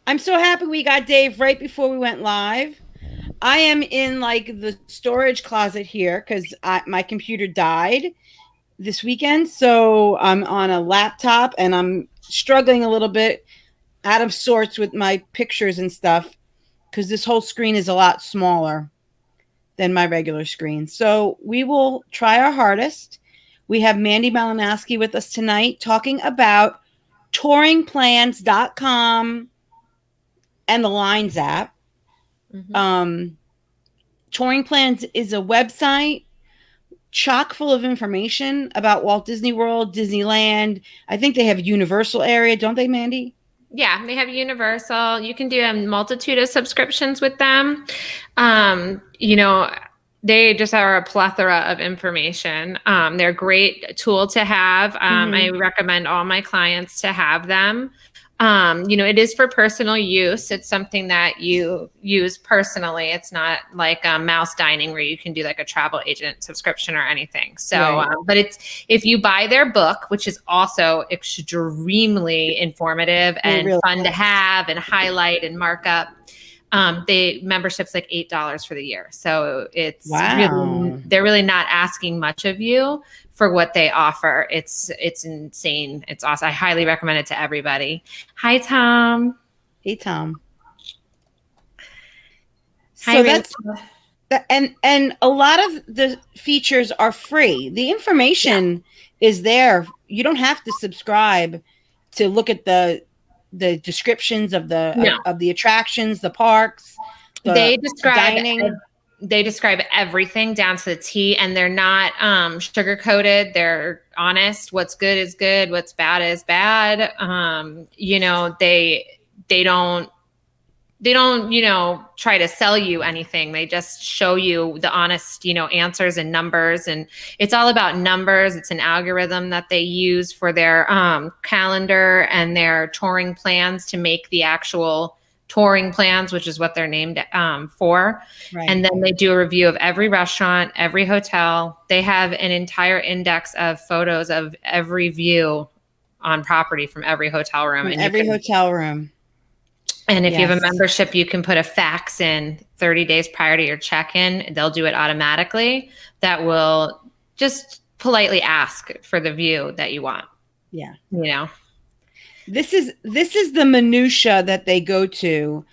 I'm so happy we got Dave right before we went live. I am in like the storage closet here because my computer died this weekend. So I'm on a laptop and I'm struggling a little bit out of sorts with my pictures and stuff because this whole screen is a lot smaller than my regular screen. So we will try our hardest. We have Mandy Malinowski with us tonight talking about touringplans.com and the Lines app. Mm-hmm. Touring Plans is a website chock full of information about Walt Disney World, Disneyland. I think they have Universal area, don't they, Mandy? Yeah, they have Universal. You can do a multitude of subscriptions with them. They just are a plethora of information. They're a great tool to have. I recommend all my clients to have them. It is for personal use. It's something that you use personally. It's not like Mouse Dining where you can do like a travel agent subscription or anything. So, right. But if you buy their book, which is also extremely informative and really fun to have and highlight and mark up. The membership's like $8 for the year. So it's they're really not asking much of you for what they offer. It's insane. It's awesome. I highly recommend it to everybody. Hi, Tom. Hey, Tom. Hi, so and a lot of the features are free. The information is there. You don't have to subscribe to look at the descriptions of the attractions, the parks. They describe everything down to the T, and they're not sugar-coated. They're honest. What's good is good. What's bad is bad. They don't try to sell you anything. They just show you the honest, answers and numbers. And it's all about numbers. It's an algorithm that they use for their calendar and their touring plans to make the actual touring plans, which is what they're named for. Right. And then they do a review of every restaurant, every hotel. They have an entire index of photos of every view on property from every hotel room. Hotel room. And if you have a membership, you can put a fax in 30 days prior to your check-in. They'll do it automatically. That will just politely ask for the view that you want. Yeah. This is the minutia that they go to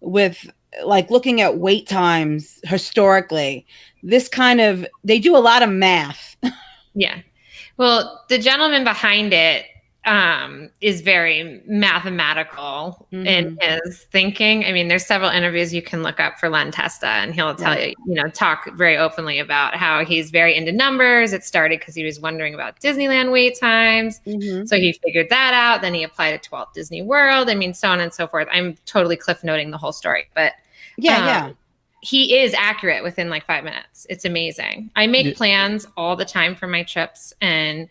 with like looking at wait times historically. They do a lot of math. Yeah. Well, the gentleman behind it is very mathematical in his thinking. I mean, there's several interviews you can look up for Len Testa, and he'll tell you, talk very openly about how he's very into numbers. It started because he was wondering about Disneyland wait times. So he figured that out. Then he applied it to Walt Disney World. I mean, so on and so forth. I'm totally cliff noting the whole story, but he is accurate within like 5 minutes. It's amazing. I make plans all the time for my trips, and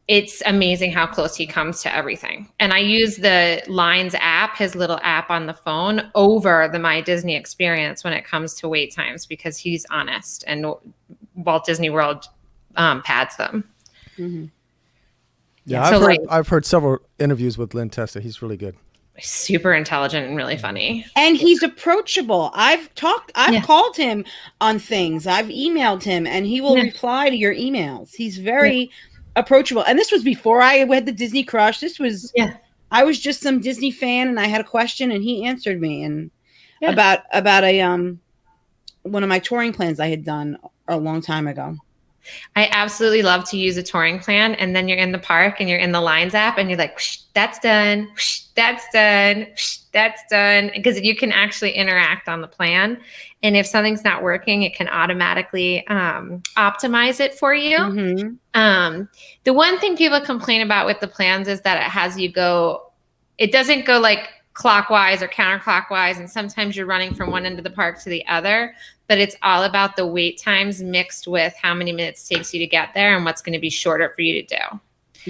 it's amazing how close he comes to everything. And I use the Lines app, his little app on the phone, over the My Disney experience when it comes to wait times, because he's honest, and Walt Disney World pads them. Yeah, I've heard several interviews with Len Testa. He's really good. Super intelligent and really funny. And he's approachable. I've called him on things. I've emailed him, and he will reply to your emails. He's very approachable. And this was before I had the Disney crush. This was I was just some Disney fan, and I had a question, and he answered me and about a one of my touring plans I had done a long time ago. I absolutely love to use a touring plan, and then you're in the park and you're in the Lines app and you're like, whoosh, that's done, whoosh, that's done, whoosh, that's done, because you can actually interact on the plan. And if something's not working, it can automatically optimize it for you. The one thing people complain about with the plans is that it doesn't go like clockwise or counterclockwise, and sometimes you're running from one end of the park to the other, but it's all about the wait times mixed with how many minutes it takes you to get there and what's going to be shorter for you to do.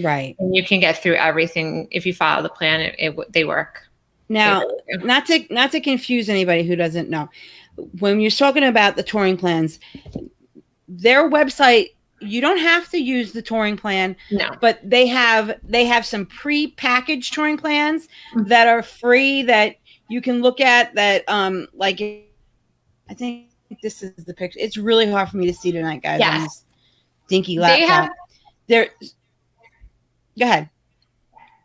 Right. And you can get through everything if you follow the plan. They work. Now, not to confuse anybody who doesn't know, when you're talking about the touring plans, their website you don't have to use the touring plan, No. but they have some pre-packaged touring plans that are free that you can look at that like I think this is the picture. It's really hard for me to see tonight, guys, on this dinky laptop. Go ahead.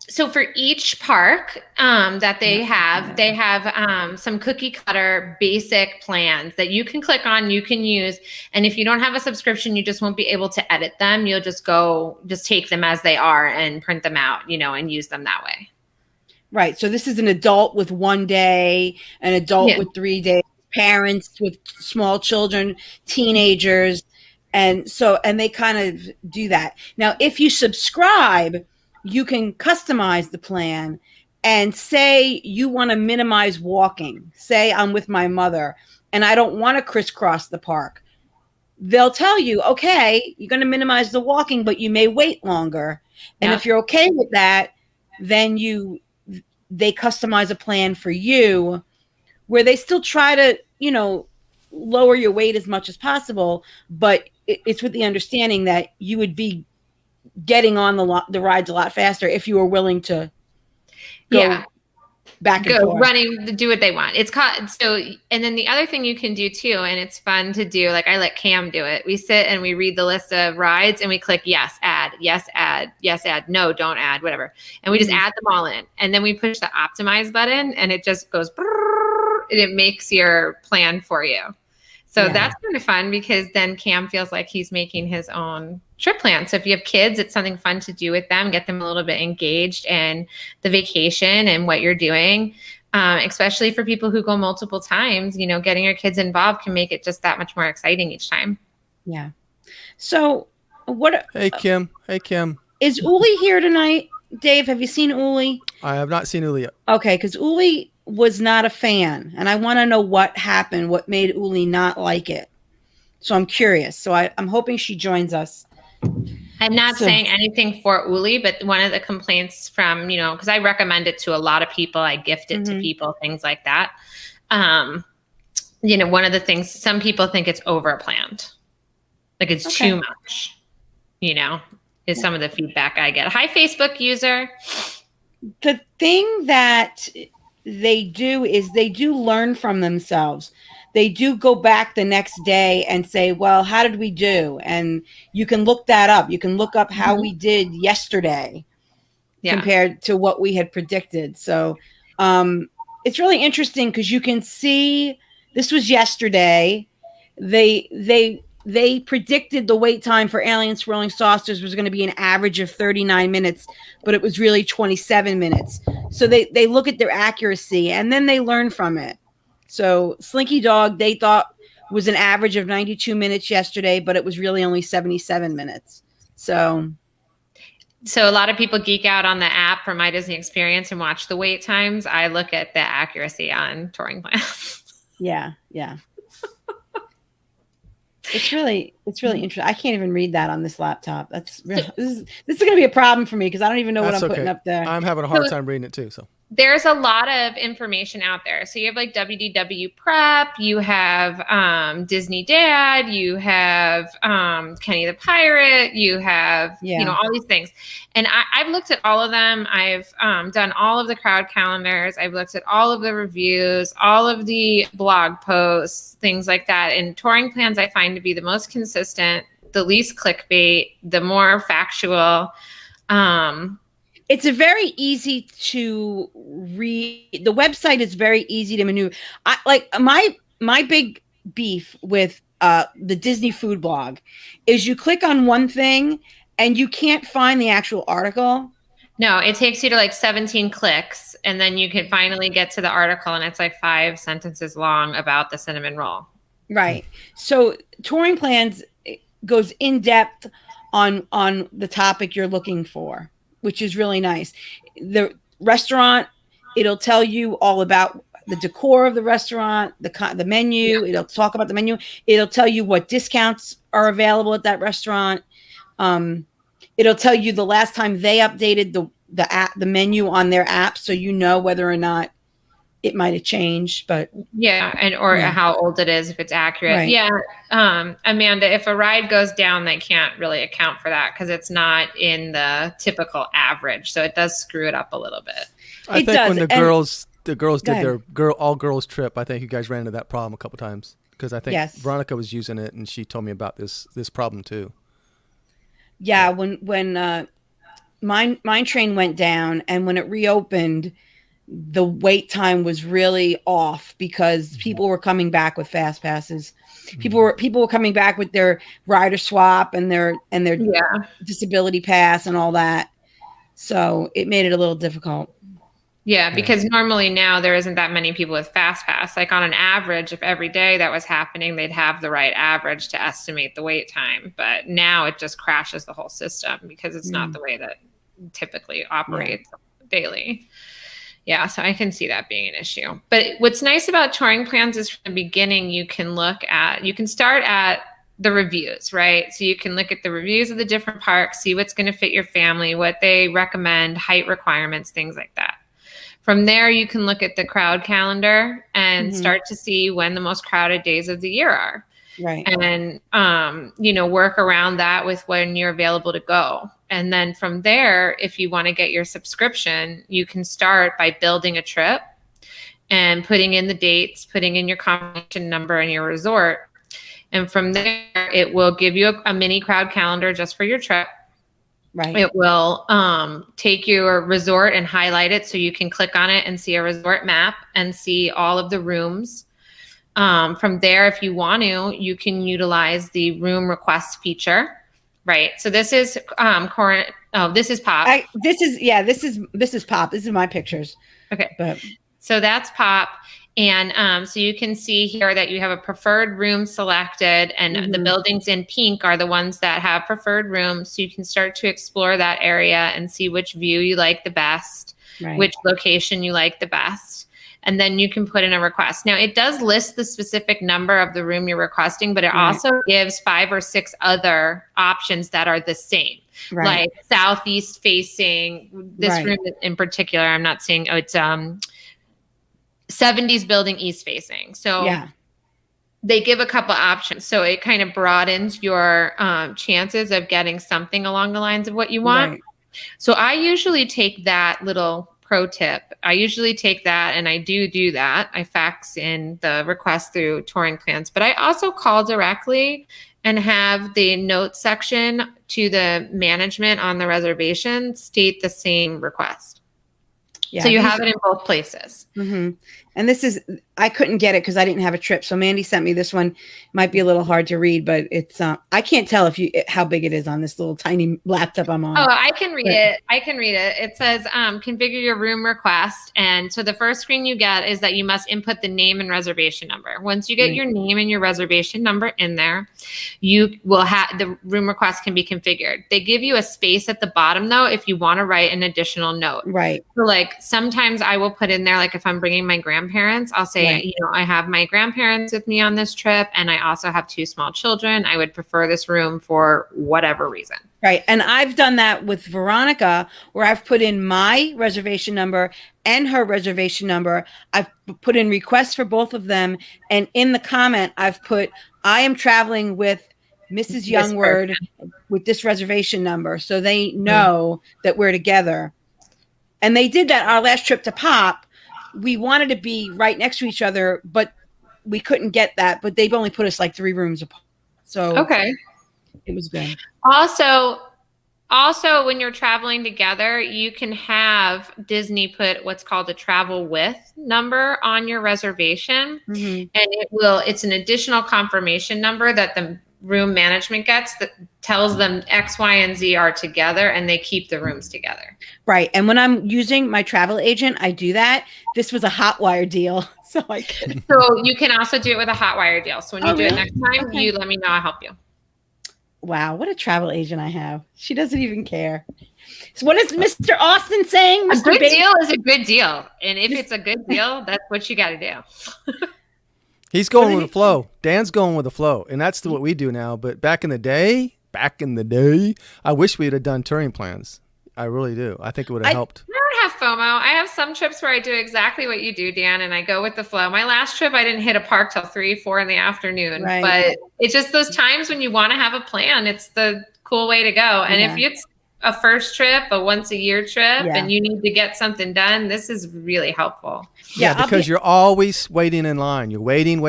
So for each park that they have some cookie cutter basic plans that you can click on, you can use. And if you don't have a subscription, you just won't be able to edit them. You'll just take them as they are and print them out, and use them that way. Right. So this is an adult with 1 day, an adult with 3 days, parents with small children, teenagers. And they kind of do that. Now, if you subscribe, you can customize the plan and say you want to minimize walking. Say I'm with my mother and I don't want to crisscross the park. They'll tell you, okay, you're going to minimize the walking, but you may wait longer. And if you're okay with that, then they customize a plan for you where they still try to, lower your weight as much as possible, but it's with the understanding that you would be getting on the rides a lot faster if you were willing to go back and forth. Running, do what they want. It's called and then the other thing you can do too, and it's fun to do, like I let Cam do it. We sit and we read the list of rides and we click yes, add, no, don't add, whatever. And we just add them all in. And then we push the optimize button and it just goes and it makes your plan for you. So that's kind of fun because then Cam feels like he's making his own trip plan. So if you have kids, it's something fun to do with them, get them a little bit engaged in the vacation and what you're doing. Especially for people who go multiple times, getting your kids involved can make it just that much more exciting each time. Yeah. So Hey, Kim. Is Uli here tonight? Dave, have you seen Uli? I have not seen Uli yet. Okay, because Uli was not a fan, and I want to know what happened, what made Uli not like it. So I'm curious. So I'm hoping she joins us. I'm not saying anything for Uli, but one of the complaints from, because I recommend it to a lot of people, I gift it to people, things like that. One of the things, some people think it's over planned. Like it's too much, is some of the feedback I get. Hi, Facebook user. The thing that they do is they do learn from themselves. They do go back the next day and say, well, how did we do? And you can look that up. You can look up how we did yesterday compared to what we had predicted. So it's really interesting because you can see this was yesterday. They predicted the wait time for Alien Swirling Saucers was going to be an average of 39 minutes, but it was really 27 minutes. So they look at their accuracy and then they learn from it. So Slinky Dog, they thought was an average of 92 minutes yesterday, but it was really only 77 minutes. So a lot of people geek out on the app for My Disney Experience and watch the wait times. I look at the accuracy on touring plans. Yeah. It's really interesting. I can't even read that on this laptop. This is going to be a problem for me because I don't even know what I'm putting up there. I'm having a hard time reading it too. So there's a lot of information out there. So you have like WDW Prep, you have Disney Dad, you have Kenny the Pirate, you have all these things. And I've looked at all of them. I've done all of the crowd calendars. I've looked at all of the reviews, all of the blog posts, things like that. And touring plans I find to be the most consistent, the least clickbait, the more factual. It's a very easy to read. The website is very easy to maneuver. My big beef with the Disney food blog is you click on one thing and you can't find the actual article. No, it takes you to like 17 clicks and then you can finally get to the article and it's like 5 sentences long about the cinnamon roll. Right. So touring plans goes in depth on the topic you're looking for, which is really nice. The restaurant, it'll tell you all about the decor of the restaurant, the menu. Yeah. It'll talk about the menu. It'll tell you what discounts are available at that restaurant. It'll tell you the last time they updated the menu on their app, so you know whether or not it might have changed, but Yeah, and or Yeah. how old it is, if it's accurate. Right. Yeah, Amanda, if a ride goes down, they can't really account for that because it's not in the typical average, so it does screw it up a little bit. I It think does, when the and- girls Go did ahead. their all girls trip, I think you guys ran into that problem a couple times because I think Yes. Veronica was using it and she told me about this problem too. yeah, when mine train went down, and when it reopened, the wait time was really off because people were coming back with fast passes. People were coming back with their rider swap and their Yeah. disability pass and all that. So it made it a little difficult. Yeah, because normally now there isn't that many people with fast pass. Like on an average, if every day that was happening, they'd have the right average to estimate the wait time. But now it just crashes the whole system because it's not the way that typically operates daily. Yeah, so I can see that being an issue. But what's nice about touring plans is from the beginning, you can start at the reviews, right? So you can look at the reviews of the different parks, see what's going to fit your family, what they recommend, height requirements, things like that. From there, you can look at the crowd calendar and start to see when the most crowded days of the year are. Right. And, work around that with when you're available to go. And then from there, if you want to get your subscription, you can start by building a trip and putting in the dates, putting in your confirmation number and your resort. And from there, it will give you a mini crowd calendar just for your trip. Right. It will take your resort and highlight it so you can click on it and see a resort map and see all of the rooms. From there, if you want to, you can utilize the room request feature. Right. So this is this is Pop. This is Pop. This is my pictures. Okay. But so that's Pop. And so you can see here that you have a preferred room selected, and the buildings in pink are the ones that have preferred rooms. So you can start to explore that area and see which view you like the best, Right. which location you like the best. And then you can put in a request. Now, it does list the specific number of the room you're requesting, but it also gives 5 or 6 other options that are the same. Right. Like southeast facing, this room in particular, I'm not saying, it's 70s building east facing. So they give a couple options. So it kind of broadens your chances of getting something along the lines of what you want. Right. So I usually take that little pro tip. I usually take that, and I do that. I fax in the request through Touring Plans, but I also call directly and have the notes section to the management on the reservation state the same request. Yeah. So you have it in both places. And I couldn't get it because I didn't have a trip. So Mandy sent me this one. Might be a little hard to read, but it's I can't tell how big it is on this little tiny laptop I'm on. Oh, I can read it. It says configure your room request. And so the first screen you get is that you must input the name and reservation number. Once you get your name and your reservation number in there, you will have the room request can be configured. They give you a space at the bottom though if you want to write an additional note. Right. So like sometimes I will put in there, like if I'm bringing my grandparents, I'll say, I have my grandparents with me on this trip and I also have 2 small children. I would prefer this room for whatever reason. Right. And I've done that with Veronica where I've put in my reservation number and her reservation number. I've put in requests for both of them. And in the comment, I've put, I am traveling with Mrs. Youngward with this reservation number. So they know that we're together. And they did that our last trip to Pop. We wanted to be right next to each other, but we couldn't get that. But they've only put us like 3 rooms apart. So it was good. Also, when you're traveling together, you can have Disney put what's called a travel with number on your reservation. And it's an additional confirmation number that the room management gets that tells them X, Y, and Z are together and they keep the rooms together. Right. And when I'm using my travel agent, I do that. This was a Hotwire deal. So you can also do it with a Hotwire deal. So when you do it next time, you let me know, I'll help you. Wow, what a travel agent I have. She doesn't even care. So what is Mr. Austin saying? A good deal is a good deal. And if it's a good deal, that's what you got to do. He's going with the flow. Dan's going with the flow. And that's what we do now. But back in the day, I wish we'd have done touring plans. I really do. I think it would have helped. I don't have FOMO. I have some trips where I do exactly what you do, Dan, and I go with the flow. My last trip, I didn't hit a park till 3, 4 in the afternoon. Right. But it's just those times when you want to have a plan. It's the cool way to go. And if it's a first trip, a once a year trip, and you need to get something done, this is really helpful. Yeah, because you're always waiting in line. You're waiting.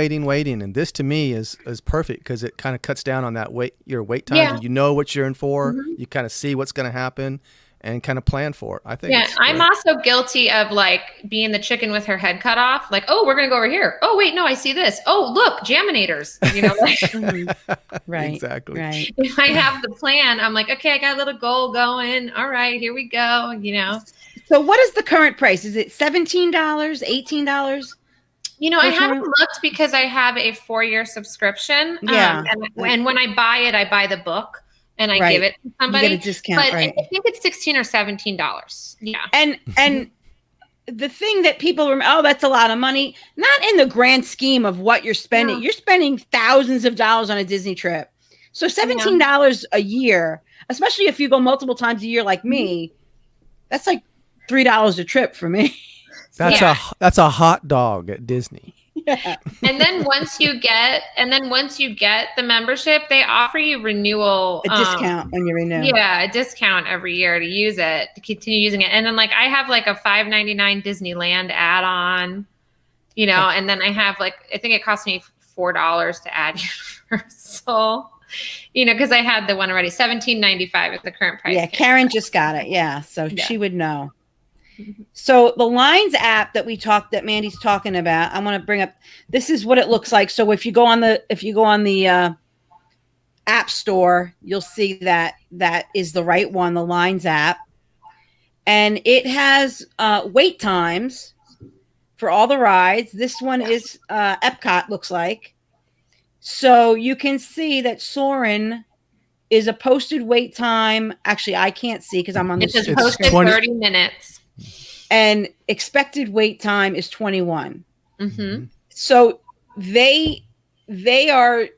And this to me is perfect because it kind of cuts down on that your wait time. Yeah. You know what you're in for. You kind of see what's going to happen and kind of plan for it. I think. Yeah, I'm also guilty of like being the chicken with her head cut off. Like, oh, we're going to go over here. Oh, wait, no, I see this. Oh, look, Jaminators. You know, like, Right. Exactly. Right. if I have the plan, I'm like, okay, I got a little goal going. All right, here we go. You know. So what is the current price? Is it $17, $18? You know, I haven't looked because I have a 4-year subscription. Yeah. And when I buy it, I buy the book and I give it to somebody. You get a discount, but right? I think it's $16 or $17. Yeah. And the thing that people remember, oh, that's a lot of money. Not in the grand scheme of what you're spending. No. You're spending thousands of dollars on a Disney trip. So $17 a year, especially if you go multiple times a year like me, that's like $3 a trip for me. That's a hot dog at Disney. Yeah. And then once you get the membership, they offer you renewal A discount when you renew. Yeah, a discount every year to use it, to continue using it. And then like I have like a $5.99 Disneyland add-on, you know, and then I have like I think it cost me $4 to add Universal. You know, because I had the one already. $17.95 is the current price. Yeah, Karen just got it. Yeah, so she would know. So the Lines app that Mandy's talking about, I want to bring up. This is what it looks like. So if you go on the App Store, you'll see that is the right one, the Lines app, and it has wait times for all the rides. This one is Epcot, looks like. So you can see that Soarin' is a posted wait time. Actually, I can't see because I'm on the It's posted 30 minutes. And expected wait time is 21. Mm-hmm. So they are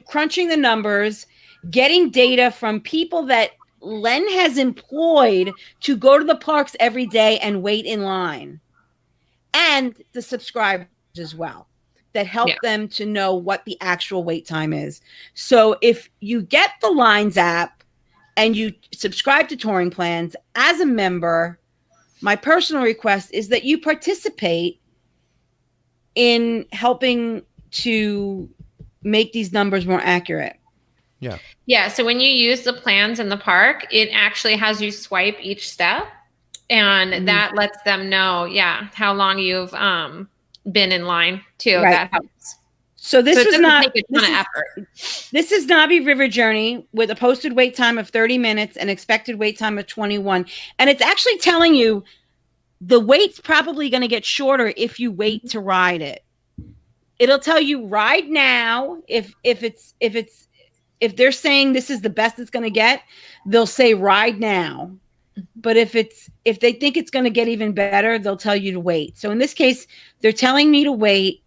crunching the numbers, getting data from people that Len has employed to go to the parks every day and wait in line, and the subscribers as well that help them to know what the actual wait time is. So if you get the Lines app and you subscribe to Touring Plans as a member, my personal request is that you participate in helping to make these numbers more accurate. Yeah. Yeah. So when you use the plans in the park, it actually has you swipe each step, and that lets them know, how long you've been in line too. Right. That helps. So this is not take a ton of effort. This is Navi River Journey with a posted wait time of 30 minutes and expected wait time of 21. And it's actually telling you the wait's probably going to get shorter if you wait to ride it. It'll tell you ride now. If they're saying this is the best it's going to get, they'll say ride now. But if they think it's going to get even better, they'll tell you to wait. So in this case, they're telling me to wait.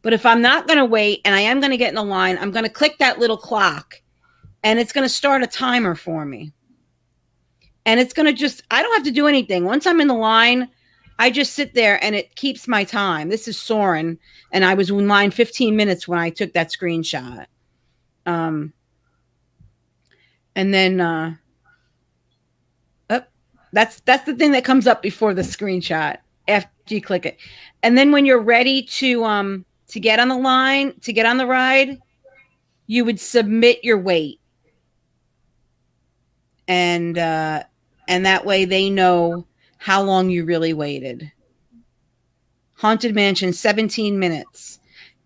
But if I'm not going to wait and I am going to get in the line, I'm going to click that little clock and it's going to start a timer for me. And it's going to I don't have to do anything. Once I'm in the line, I just sit there and it keeps my time. This is Soarin', and I was in line 15 minutes when I took that screenshot. And then that's the thing that comes up before the screenshot after you click it. And then when you're ready to get on the line, to get on the ride, you would submit your weight. And that way they know how long you really waited. Haunted Mansion, 17 minutes.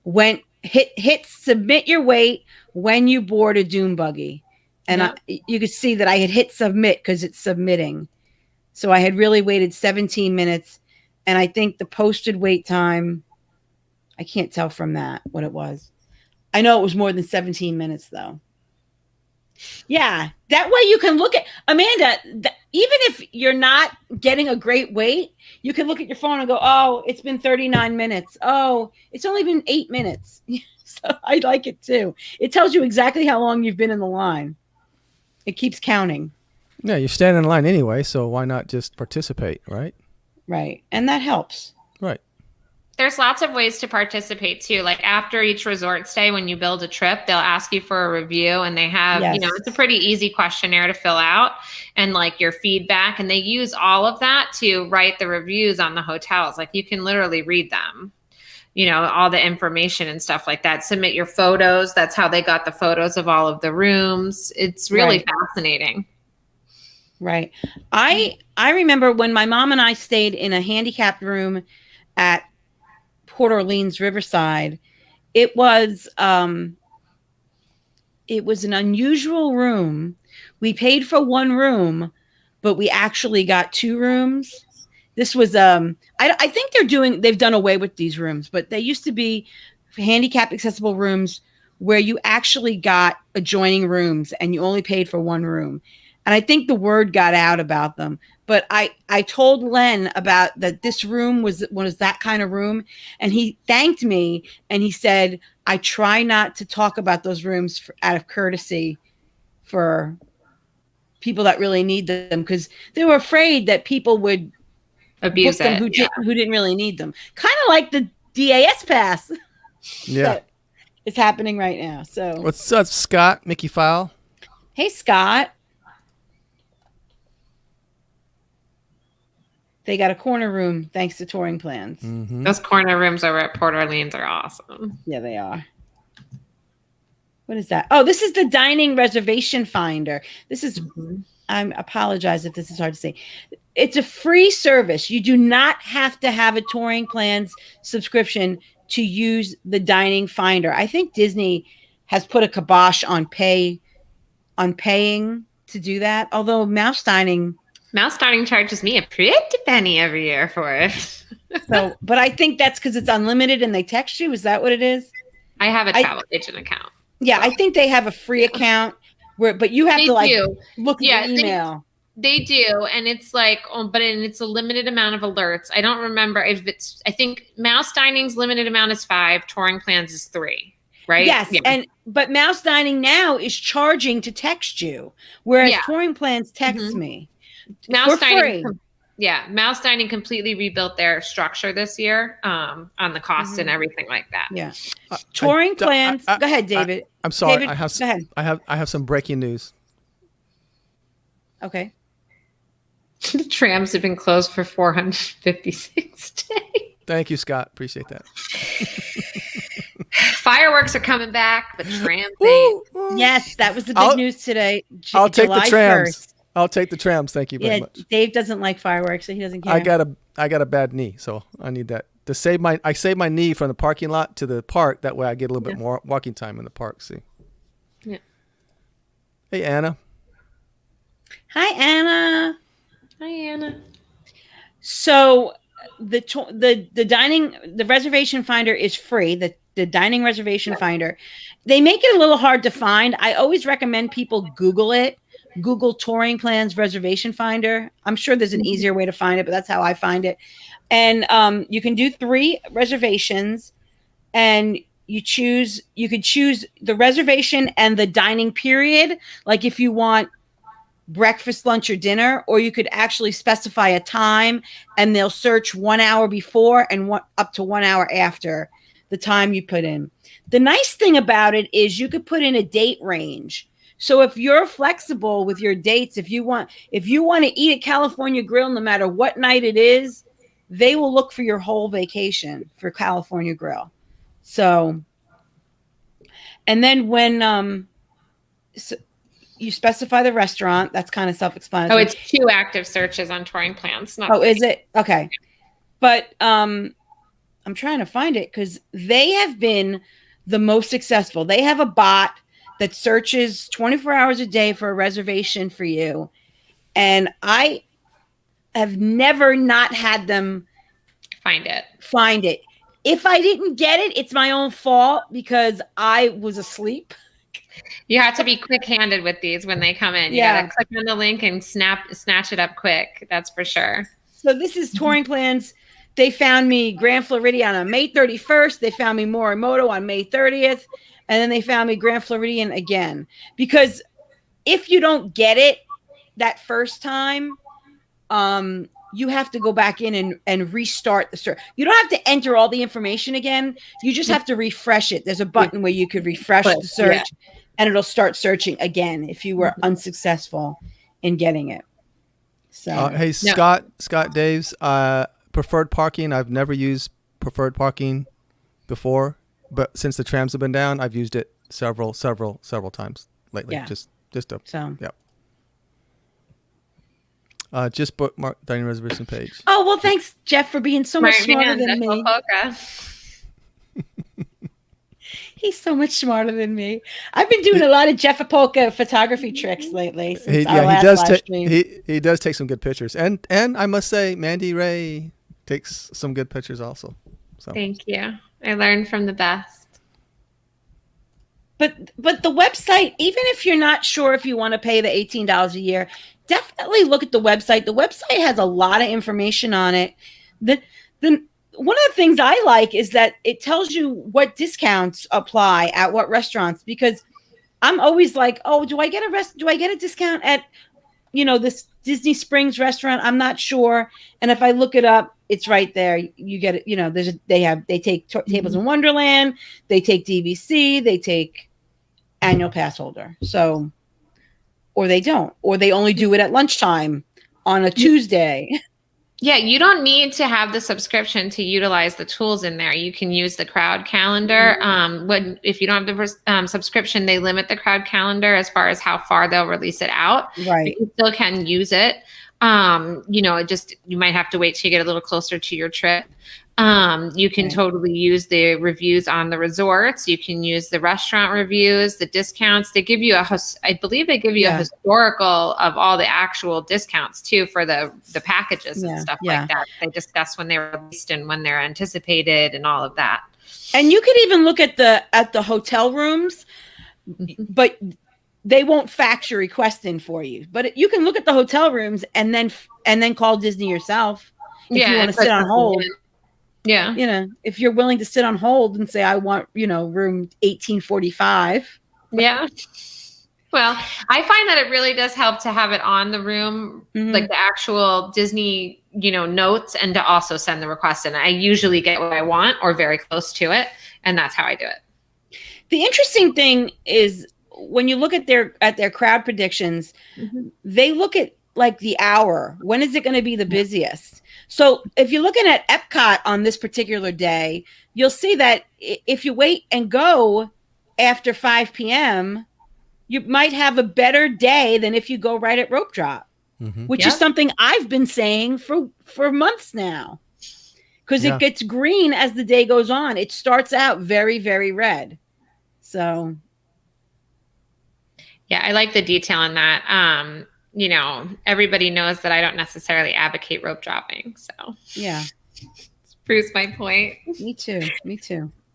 When hit submit your weight when you board a dune buggy. And you could see that I had hit submit because it's submitting. So I had really waited 17 minutes. And I think the posted wait time, I can't tell from that what it was. I know it was more than 17 minutes, though. Yeah, that way you can look at, Amanda, even if you're not getting a great wait, you can look at your phone and go, oh, it's been 39 minutes. Oh, it's only been 8 minutes. So I like it, too. It tells you exactly how long you've been in the line. It keeps counting. Yeah, you're standing in line anyway, so why not just participate, right? Right. And that helps. Right. There's lots of ways to participate too. Like after each resort stay, when you build a trip, they'll ask you for a review, and they have, Yes. it's a pretty easy questionnaire to fill out and like your feedback. And they use all of that to write the reviews on the hotels. Like you can literally read them, all the information and stuff like that. Submit your photos. That's how they got the photos of all of the rooms. It's really fascinating. Right. I remember when my mom and I stayed in a handicapped room at Port Orleans Riverside. It was an unusual room. We paid for one room, but we actually got two rooms. This was I think they've done away with these rooms, but they used to be handicap accessible rooms where you actually got adjoining rooms and you only paid for one room. And I think the word got out about them. But I told Len about that this room was that kind of room. And he thanked me and he said, I try not to talk about those rooms out of courtesy for people that really need them, because they were afraid that people would abuse them who didn't really need them. Kind of like the DAS pass. Yeah. It's happening right now. So What's up, Scott? Mickey File. Hey, Scott. They got a corner room thanks to Touring Plans. Mm-hmm. Those corner rooms over at Port Orleans are awesome. Yeah, they are. What is that? Oh, this is the dining reservation finder. This is, I apologize if this is hard to say. It's a free service. You do not have to have a Touring Plans subscription to use the dining finder. I think Disney has put a kibosh on paying to do that. Although Mouse Dining charges me a pretty penny every year for it. So, but I think that's because it's unlimited and they text you. Is that what it is? I have a travel agent account. Yeah, I think they have a free account but you have to look at the email. They do, and it's like, it's a limited amount of alerts. I don't remember if I think Mouse Dining's limited amount is 5, Touring Plans is 3, right? Yes, yeah. But Mouse Dining now is charging to text you, whereas Touring Plans texts me. Mouse Dining completely rebuilt their structure this year on the cost and everything like that. Yeah. Touring Plans. Go ahead, David. I'm sorry. David, go ahead. I have some breaking news. Okay. The trams have been closed for 456 days. Thank you, Scott. Appreciate that. Fireworks are coming back, but trams ain't. Yes, that was the big news today. I'll take the trams. 1st. I'll take the trams. Thank you very much. Dave doesn't like fireworks, so he doesn't care. I got a bad knee, so I need that to save my knee from the parking lot to the park. That way, I get a little bit more walking time in the park. See. Yeah. Hey, Anna. Hi, Anna. Hi, Anna. So the reservation finder is free. The dining reservation finder. They make it a little hard to find. I always recommend people Google it. Google Touring Plans reservation finder. I'm sure there's an easier way to find it, but that's how I find it. And you can do 3 reservations, and you could choose the reservation and the dining period. Like if you want breakfast, lunch, or dinner, or you could actually specify a time and they'll search 1 hour before and up to 1 hour after the time you put in. The nice thing about it is you could put in a date range. So if you're flexible with your dates, if you want to eat at California Grill, no matter what night it is, they will look for your whole vacation for California Grill. So, and then when you specify the restaurant, that's kind of self-explanatory. Oh, it's 2 active searches on Touring Plans. Is it? Okay. But I'm trying to find it because they have been the most successful. They have a bot that searches 24 hours a day for a reservation for you. And I have never not had them find it. If I didn't get it, it's my own fault because I was asleep. You have to be quick-handed with these when they come in. You got to click on the link and snatch it up quick. That's for sure. So this is Touring Plans. They found me Grand Floridian on May 31st. They found me Morimoto on May 30th. And then they found me Grand Floridian again. Because if you don't get it, that first time, you have to go back in and restart the search. You don't have to enter all the information again. You just have to refresh it. There's a button where you could refresh the search, and it'll start searching again if you were unsuccessful in getting it. So hey, Scott Daves, preferred parking. I've never used preferred parking before, but since the trams have been down, I've used it several times lately. Yeah. Just to, So. Yep. Just bookmark dining reservation page. Oh, well, thanks, Jeff, for being so much smarter than me. He's so much smarter than me. I've been doing a lot of Jeff Apolka photography tricks lately. Since our last live stream. He does take some good pictures, and I must say, Mandy Ray takes some good pictures also. So thank you. I learned from the best. But the website, even if you're not sure if you want to pay the $18 a year, definitely look at the website. The website has a lot of information on it. One of the things I like is that it tells you what discounts apply at what restaurants, because I'm always like, oh, do I get a discount at, this Disney Springs restaurant? I'm not sure. And if I look it up, it's right there. You get it. They take Tables in Wonderland, they take DVC, they take annual pass holder. So, or they don't, or they only do it at lunchtime on a Tuesday. Yeah, you don't need to have the subscription to utilize the tools in there. You can use the crowd calendar. If you don't have the subscription, they limit the crowd calendar as far as how far they'll release it out. Right. But you still can use it. You might have to wait till you get a little closer to your trip. You can totally use the reviews on the resorts. You can use the restaurant reviews, the discounts. They give you I believe they give you a historical of all the actual discounts too for the packages and stuff like that. They discuss when they were released and when they're anticipated and all of that. And you could even look at the hotel rooms, but they won't fax your request in for you. But you can look at the hotel rooms and then call Disney yourself if you want to sit on hold. Yeah. If you're willing to sit on hold and say, I want, room 1845. Yeah. Well, I find that it really does help to have it on the room, like the actual Disney, notes, and to also send the request in. I usually get what I want or very close to it. And that's how I do it. The interesting thing is when you look at their crowd predictions, they look at like the hour. When is it going to be the busiest? So if you're looking at Epcot on this particular day, you'll see that if you wait and go after 5 p.m., you might have a better day than if you go right at rope drop, which is something I've been saying for months now, because it gets green as the day goes on. It starts out very, very red. So. Yeah, I like the detail in that. Everybody knows that I don't necessarily advocate rope dropping. So yeah, proves my point. Me too.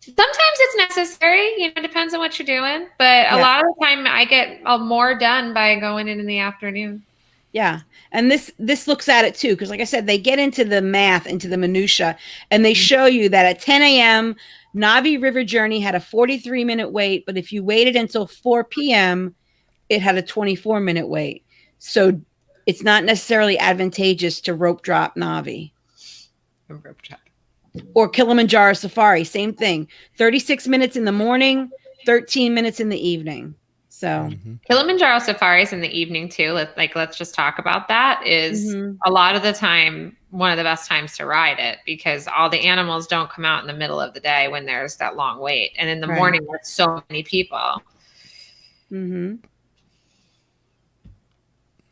Sometimes it's necessary, it depends on what you're doing. But a lot of the time I get more done by going in the afternoon. Yeah. And this looks at it too, because like I said, they get into the math, into the minutia, and they show you that at 10 a.m., Navi River Journey had a 43-minute wait, but if you waited until 4 p.m., it had a 24-minute wait. So it's not necessarily advantageous to rope drop Navi. Or Kilimanjaro Safari, same thing. 36 minutes in the morning, 13 minutes in the evening. So Kilimanjaro Safaris in the evening too. Let's just talk about that. Is a lot of the time one of the best times to ride it, because all the animals don't come out in the middle of the day when there's that long wait, and in the morning there's so many people.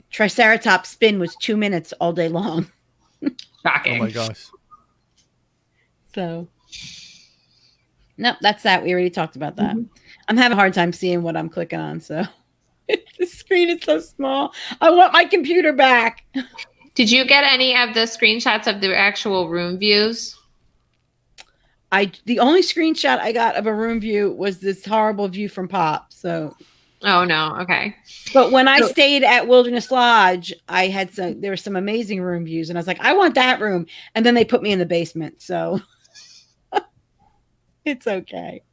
Triceratops spin was 2 minutes all day long. Shocking. Oh my gosh. So, no, that's that. We already talked about that. I'm having a hard time seeing what I'm clicking on. So the screen is so small. I want my computer back. Did you get any of the screenshots of the actual room views? The only screenshot I got of a room view was this horrible view from Pop. So. Oh no. Okay. But when I stayed at Wilderness Lodge, there were some amazing room views, and I was like, I want that room. And then they put me in the basement. So it's okay.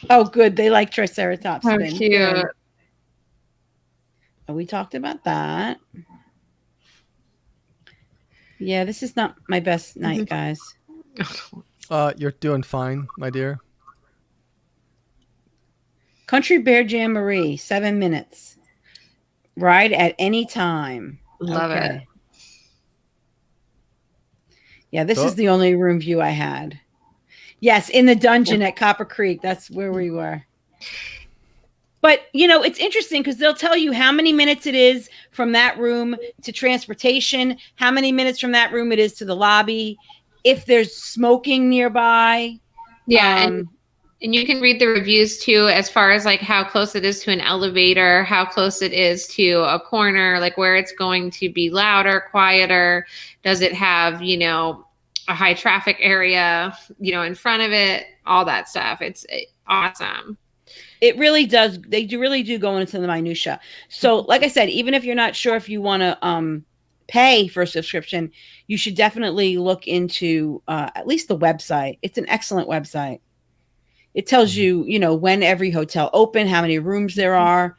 Oh, good. They like Triceratops How spin. cute. Good. Oh, we talked about that. Yeah, this is not my best night, guys. You're doing fine, my dear. Country Bear Jamboree, 7 minutes. Ride at any time. Love it. Yeah, this Oh. is the only room view I had. Yes, in the dungeon at Copper Creek. That's where we were. But, you know, it's interesting because they'll tell you how many minutes it is from that room to transportation, how many minutes from that room it is to the lobby, if there's smoking nearby. Yeah, and you can read the reviews too, as far as like how close it is to an elevator, how close it is to a corner, like where it's going to be louder, quieter. Does it have, you know, a high traffic area, you know, in front of it, all that stuff. It's awesome. It really does. They really do go into the minutia. So, like I said, even if you're not sure if you want to pay for a subscription, you should definitely look into at least the website. It's an excellent website. It tells you, you know, when every hotel open, how many rooms there are.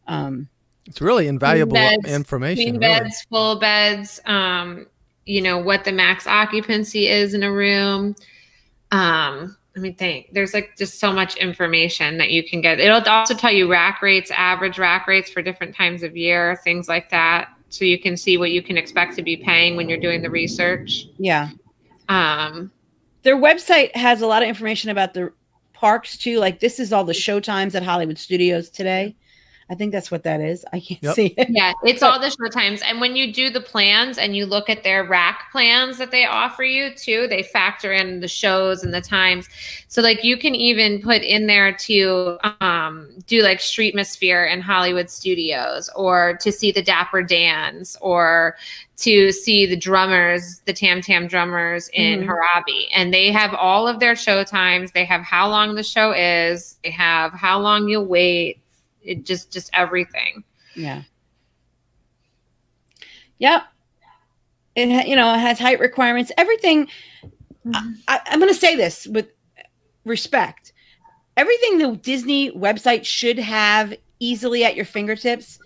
It's really invaluable information. Queen beds, full beds. You know, what the max occupancy is in a room. Let me think. There's like just so much information that you can get. It'll also tell you rack rates, average rack rates for different times of year, things like that. So you can see what you can expect to be paying when you're doing the research. Yeah. Their website has a lot of information about the parks too. Like this is all the show times at Hollywood Studios today. I think that's what that is. I can't see it. Yeah, it's all the show times. And when you do the plans and you look at their rack plans that they offer you too, they factor in the shows and the times. So like you can even put in there to do like Streetmosphere in Hollywood Studios, or to see the Dapper Dans, or to see the drummers, the Tam Tam drummers in Harabi. And they have all of their show times. They have how long the show is. They have how long you'll wait. It just everything. Yeah. Yep. It, you know, it has height requirements, everything. I'm going to say this with respect. Everything the Disney website should have easily at your fingertips,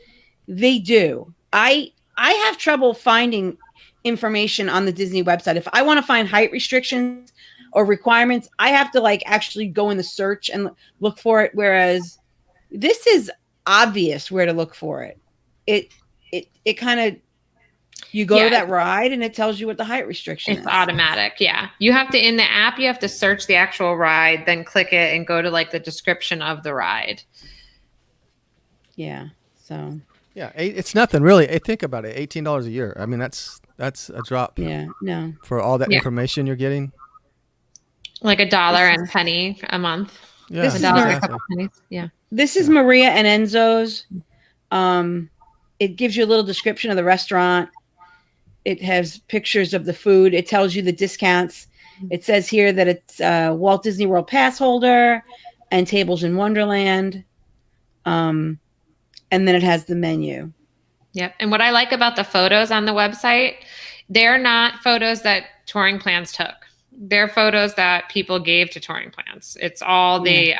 they do. I have trouble finding information on the Disney website. If I want to find height restrictions or requirements, I have to like actually go in the search and look for it. Whereas this is obvious where to look for it. It kind of, you go to that ride and it tells you what the height restriction is. It's automatic. Yeah. You have to, in the app, you have to search the actual ride, then click it and go to like the description of the ride. Yeah. So. Yeah. It's nothing really. Think about it. $18 a year. I mean, that's a drop. Yeah. No. For all that information you're getting. Like $1 and penny a month. Yeah. This is a couple pennies. Yeah. This is Maria and Enzo's. It gives you a little description of the restaurant. It has pictures of the food. It tells you the discounts. It says here that it's Walt Disney World pass holder and Tables in Wonderland. And then it has the menu. Yep. And what I like about the photos on the website, they're not photos that touring plans took. They're photos that people gave to touring plans. It's all the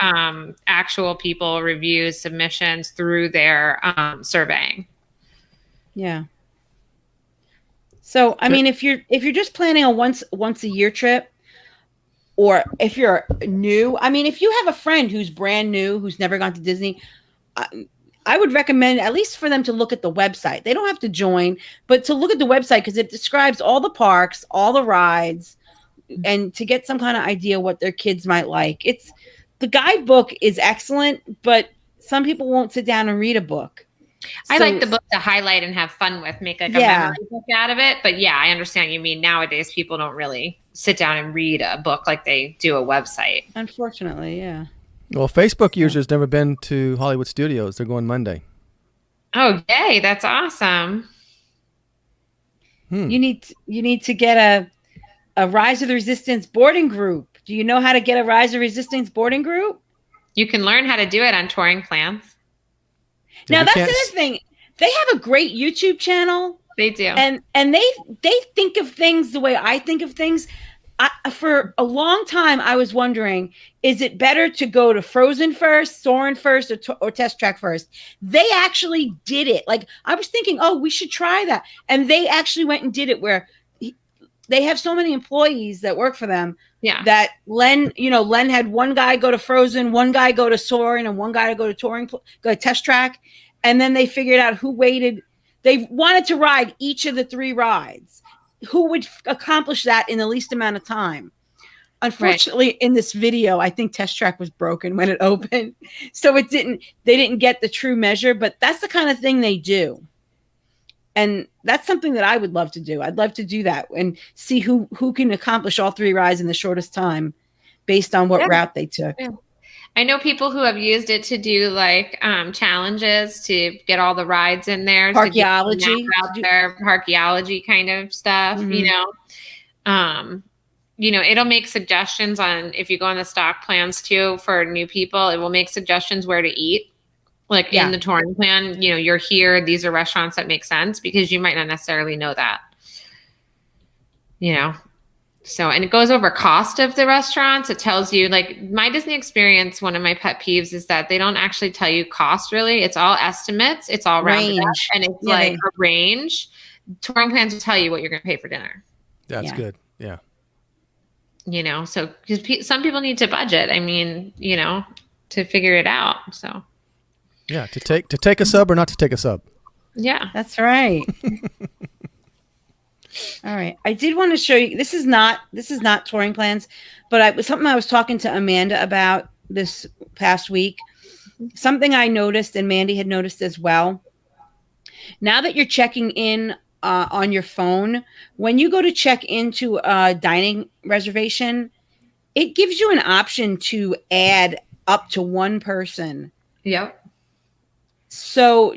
actual people reviews, submissions through their surveying. Yeah. So, I mean, if you're just planning a once a year trip, or if you're new, I mean, if you have a friend who's brand new, who's never gone to Disney, I would recommend at least for them to look at the website. They don't have to join, but to look at the website because it describes all the parks, all the rides, and to get some kind of idea what their kids might like. It's the guidebook is excellent, but some people won't sit down and read a book. I like the book to highlight and have fun with, make like a memory book out of it. But yeah, I understand you mean nowadays people don't really sit down and read a book like they do a website. Unfortunately, yeah. Well, Facebook users never been to Hollywood Studios. They're going Monday. Oh, yay. That's awesome. You need to get a Rise of the Resistance boarding group. Do you know how to get a Rise of Resistance boarding group? You can learn how to do it on touring plans. Now that's the other thing. They have a great YouTube channel. They do. And they think of things the way I think of things. for a long time, I was wondering, is it better to go to Frozen first, Soarin' first, or Test Track first? They actually did it. Like, I was thinking, oh, we should try that. And they actually went and did it where they have so many employees that work for them. Yeah. That Len had one guy go to Frozen, one guy go to Soarin', and one guy to go to Test Track. And then they figured out who waited. They wanted to ride each of the 3 rides. Who would accomplish that in the least amount of time? Unfortunately, in this video, I think Test Track was broken when it opened. So they didn't get the true measure, but that's the kind of thing they do. And that's something that I would love to do. I'd love to do that and see who can accomplish all 3 rides in the shortest time based on what route they took. Yeah. I know people who have used it to do like challenges to get all the rides in there. Parkeology. Out there, parkeology kind of stuff, Mm-hmm. It'll make suggestions on, if you go on the stock plans too, for new people, it will make suggestions where to eat. Like in the touring plan, you're here, these are restaurants that make sense, because you might not necessarily know that. So, and it goes over cost of the restaurants. It tells you, like, my Disney experience, one of my pet peeves is that they don't actually tell you cost really. It's all estimates. It's all rounded up, and it's like a range. Touring plans will tell you what you're going to pay for dinner. That's good. Yeah. So because some people need to budget. I mean, to figure it out. So. Yeah. To take a sub or not to take a sub. Yeah. That's right. All right. I did want to show you, this is not touring plans, but it was something I was talking to Amanda about this past week. Something I noticed, and Mandy had noticed as well. Now that you're checking in on your phone, when you go to check into a dining reservation, it gives you an option to add up to 1 person. Yep. So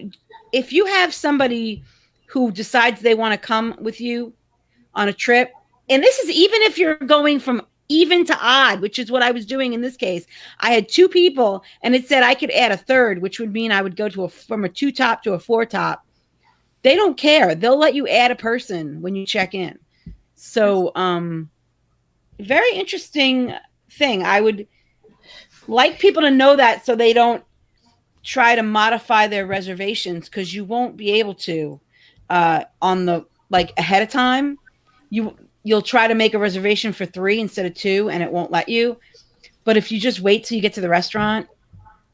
if you have somebody who decides they want to come with you on a trip, and this is even if you're going from even to odd, which is what I was doing in this case. I had 2 people, and it said I could add a third, which would mean I would go from a 2 top to a 4 top. They don't care. They'll let you add a person when you check in. So, very interesting thing. I would like people to know that, so they don't try to modify their reservations, because you won't be able to on the ahead of time. You'll try to make a reservation for 3 instead of 2, and it won't let you. But if you just wait till you get to the restaurant,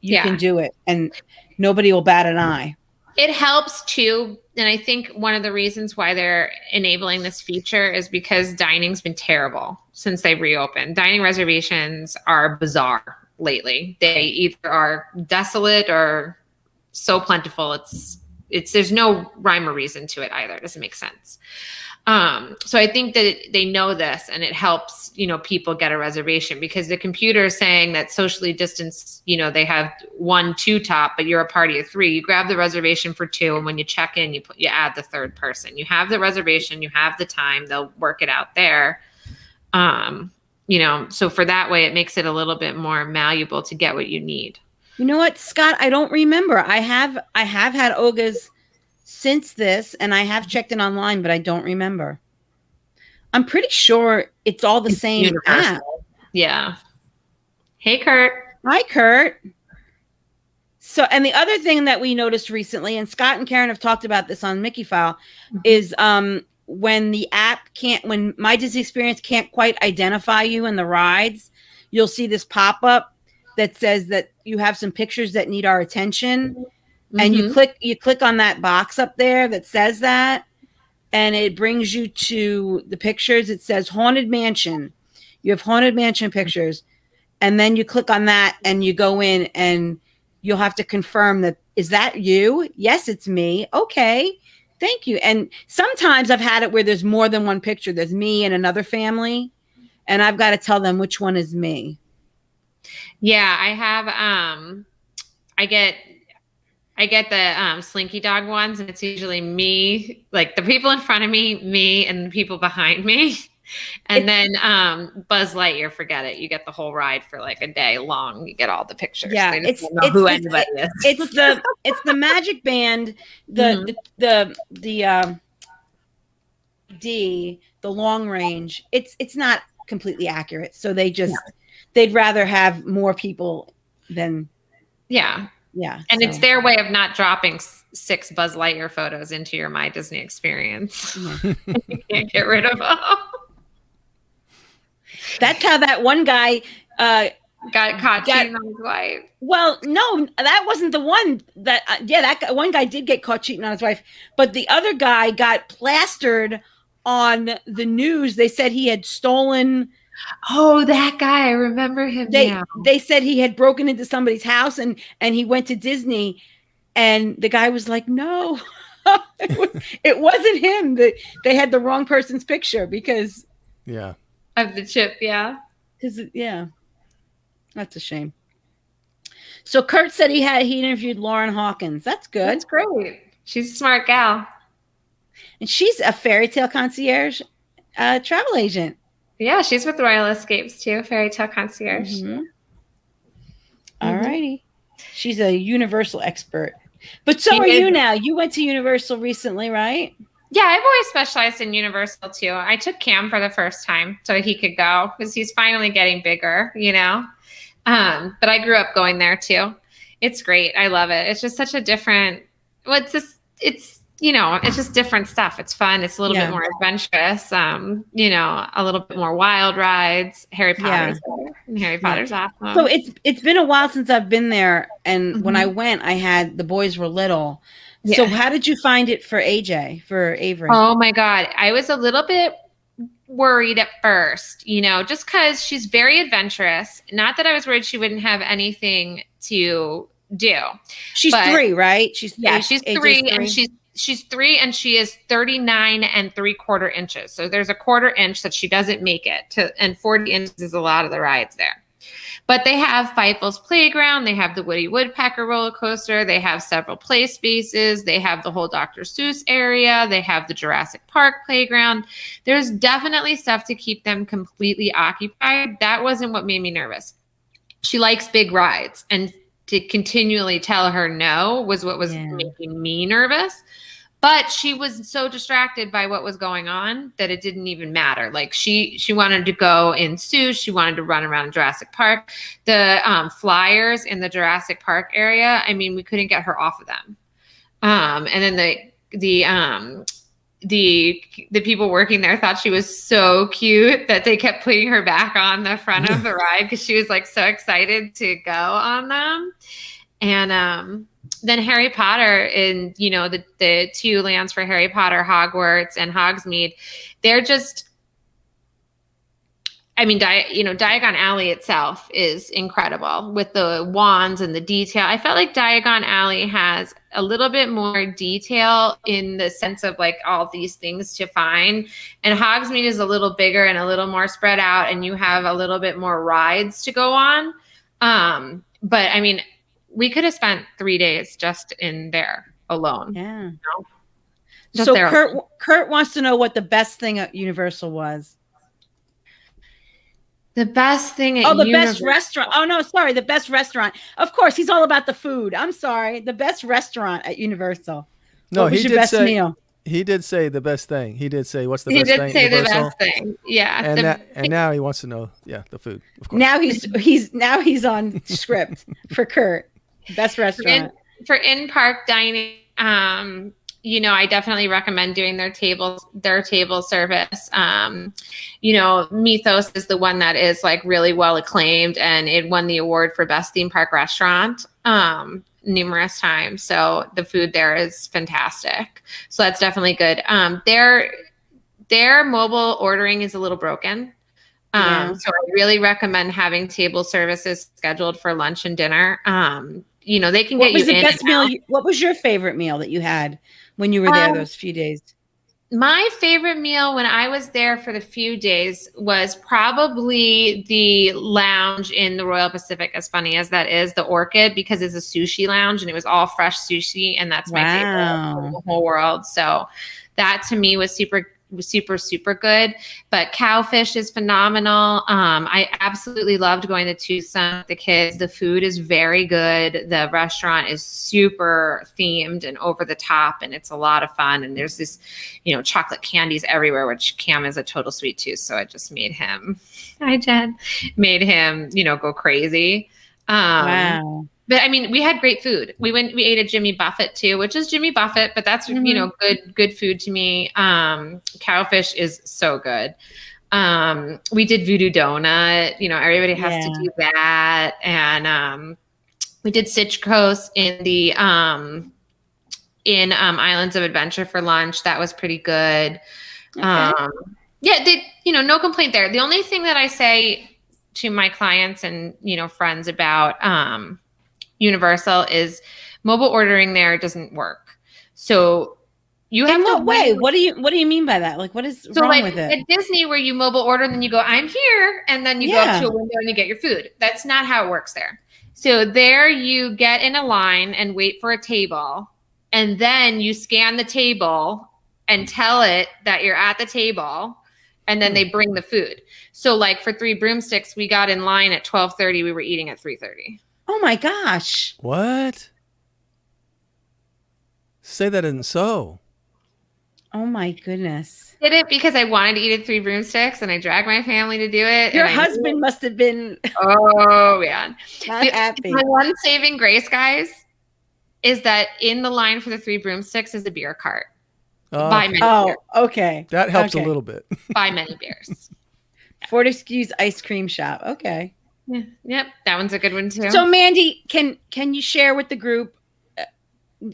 you can do it, and nobody will bat an eye. It helps too. And I think one of the reasons why they're enabling this feature is because dining's been terrible since they reopened. Dining reservations are bizarre lately. They either are desolate or so plentiful. There's no rhyme or reason to it either. It doesn't make sense. So I think that they know this, and it helps, people get a reservation, because the computer is saying that socially distanced, they have 1 2 top, but you're a party of 3. You grab the reservation for 2, and when you check in, you add the 3rd person. You have the reservation, you have the time, they'll work it out there. So for that way, it makes it a little bit more malleable to get what you need. You know what, Scott? I don't remember. I have had Oga's since this, and I have checked in online, but I don't remember. I'm pretty sure it's all the same universal app. Yeah. Hey, Kurt. Hi, Kurt. So, and the other thing that we noticed recently, and Scott and Karen have talked about this on Mickey File, is when the app when My Disney Experience can't quite identify you in the rides, you'll see this pop-up that says that you have some pictures that need our attention. And you click on that box up there that says that, and it brings you to the pictures. It says Haunted Mansion. You have Haunted Mansion pictures, and then you click on that, and you go in, and you'll have to confirm that, is that you? Yes, it's me. Okay, thank you. And sometimes I've had it where there's more than 1 picture. There's me and another family, and I've got to tell them which one is me. Yeah, I have. I get the Slinky Dog ones, and it's usually me, like the people in front of me, and the people behind me. And then Buzz Lightyear, forget it. You get the whole ride for like a day long. You get all the pictures. Yeah, they just don't know who anybody is. It's the Magic Band, the long range. It's not completely accurate. So they'd rather have more people than Yeah. And it's their way of not dropping 6 Buzz Lightyear photos into your My Disney experience. Yeah. You can't get rid of them. That's how that one guy got caught cheating on his wife. Well, no, that wasn't the one that one guy did get caught cheating on his wife, but the other guy got plastered on the news. They said he had stolen. Oh, that guy. I remember him. They said he had broken into somebody's house and he went to Disney, and the guy was like, no, it wasn't him. They had the wrong person's picture because of the chip. Yeah. That's a shame. So Kurt said he interviewed Lauren Hawkins. That's good. That's great. She's a smart gal. And she's a Fairy Tale Concierge travel agent. Yeah, she's with Royal Escapes too, Fairy Tale Concierge. Mm-hmm. All righty. She's a Universal expert. But so are you now. You went to Universal recently, right? Yeah, I've always specialized in Universal too. I took Cam for the first time so he could go because he's finally getting bigger, you know. But I grew up going there too. It's great. I love it. It's just such a different, it's just different stuff. It's fun. It's a little bit more adventurous. A little bit more wild rides. Harry Potter's there. And Harry Potter's awesome. So it's been a while since I've been there. And when I went, the boys were little. Yeah. So how did you find it for Avery? Oh my God. I was a little bit worried at first, just because she's very adventurous. Not that I was worried she wouldn't have anything to do. She's 3, right? She's 3 and she's 3 and she is 39 3/4 inches. So there's a 1/4 inch that she doesn't make it to, and 40 inches is a lot of the rides there. But they have Feifels Playground. They have the Woody Woodpecker roller coaster. They have several play spaces. They have the whole Dr. Seuss area. They have the Jurassic Park playground. There's definitely stuff to keep them completely occupied. That wasn't what made me nervous. She likes big rides, and to continually tell her no was what was making me nervous. But she was so distracted by what was going on that it didn't even matter. Like she wanted to go in Seuss. She wanted to run around Jurassic Park. The flyers in the Jurassic Park area, I mean, we couldn't get her off of them. And then the people working there thought she was so cute that they kept putting her back on the front of the ride because she was like so excited to go on them. And then Harry Potter and, the 2 lands for Harry Potter, Hogwarts and Hogsmeade, they're just, Diagon Alley itself is incredible with the wands and the detail. I felt like Diagon Alley has a little bit more detail in the sense of like all these things to find. And Hogsmeade is a little bigger and a little more spread out, and you have a little bit more rides to go on. But I mean, we could have spent 3 days just in there alone. Yeah. So Kurt wants to know what the best thing at Universal was. The best thing at best restaurant. Oh, no, sorry. The best restaurant. Of course, he's all about the food. I'm sorry. The best restaurant at Universal. No, what was your best meal? He did say the best thing. He did say, what's the best thing? He did say the best thing. Yeah. And now he wants to know, the food. Of course. Now he's on script for Kurt. Best restaurant. For in-park dining, I definitely recommend doing their table service. Mythos is the one that is like really well acclaimed, and it won the award for best theme park restaurant numerous times. So the food there is fantastic. So that's definitely good. Their mobile ordering is a little broken. So I really recommend having table services scheduled for lunch and dinner. They can get you in. What was your favorite meal that you had when you were there those few days? My favorite meal when I was there for the few days was probably the lounge in the Royal Pacific, as funny as that is, the Orchid, because it's a sushi lounge and it was all fresh sushi, and that's my favorite in the whole world. So that to me was super super, super good. But Cowfish is phenomenal. I absolutely loved going to Tucson with the kids. The food is very good. The restaurant is super themed and over the top, and it's a lot of fun. And there's this, chocolate candies everywhere, which Cam is a total sweet tooth. So I just made him, hi Jen, made him, go crazy. Wow. But I mean, we had great food. We ate at Jimmy Buffett too, which is Jimmy Buffett, but that's, good food to me. Cowfish is so good. We did Voodoo Donut, everybody has to do that. And, we did Citrus in the, Islands of Adventure for lunch. That was pretty good. Okay. No complaint there. The only thing that I say to my clients and, friends about, Universal is mobile ordering there doesn't work. So you have in what way? What do you mean by that? Like, what is wrong with it? At Disney, where you mobile order and then you go, I'm here, and then you go up to a window and you get your food. That's not how it works there. So there you get in a line and wait for a table, and then you scan the table and tell it that you're at the table, and then they bring the food. So like for 3 broomsticks, we got in line at 12:30. We were eating at 3:30. Oh my gosh. What? Say that isn't so. Oh my goodness. Did it because I wanted to eat at 3 broomsticks, and I dragged my family to do it. Your husband must have been oh man, not happy. My one saving grace, guys, is that in the line for the 3 broomsticks is a beer cart. Buy many beers. Okay. That helps a little bit. Buy many beers. Fortescue's ice cream shop. Okay. Yeah. Yep. That one's a good one too. So Mandy, can you share with the group?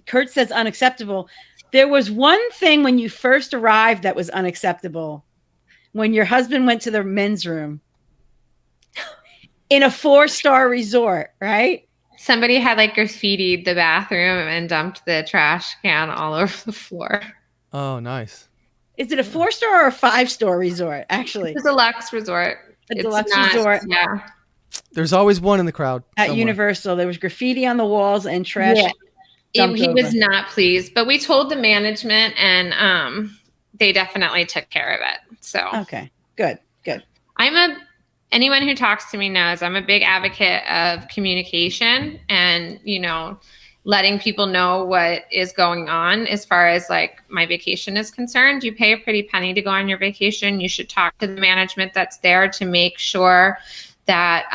Kurt says unacceptable. There was one thing when you first arrived that was unacceptable. When your husband went to the men's room in a 4-star resort, right? Somebody had like graffitied the bathroom and dumped the trash can all over the floor. Oh, nice. Is it a 4-star or a 5-star resort? Actually, it's a deluxe resort. Resort. Yeah. There's always one in the crowd at somewhere. Universal. There was graffiti on the walls and trash. Yeah. He was not pleased, but we told the management, and they definitely took care of it. So okay, good. Anyone who talks to me knows I'm a big advocate of communication and letting people know what is going on as far as like my vacation is concerned. You pay a pretty penny to go on your vacation. You should talk to the management that's there to make sure that